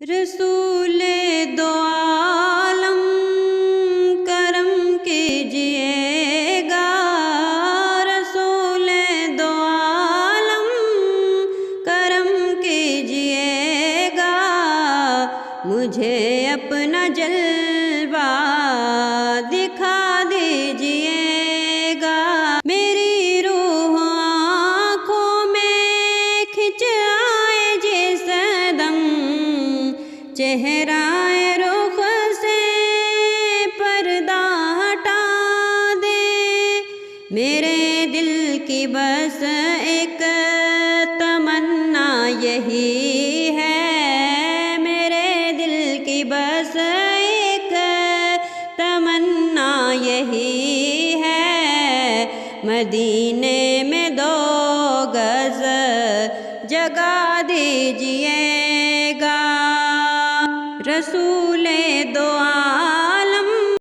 رسول دو عالم کرم کیجئے گا، رسول دو عالم کرم کیجئے گا، مجھے اپنا جلوہ دکھا دیجئے گا، میری روح آنکھوں میں کھنچ آئے جس دم، چہرہ رخ سے پردہ ہٹا دے، میرے دل کی بس ایک تمنا یہی ہے، میرے دل کی بس ایک تمنا یہی ہے، مدینے میں 2 گز جگہ دیجئے گا، رسول دو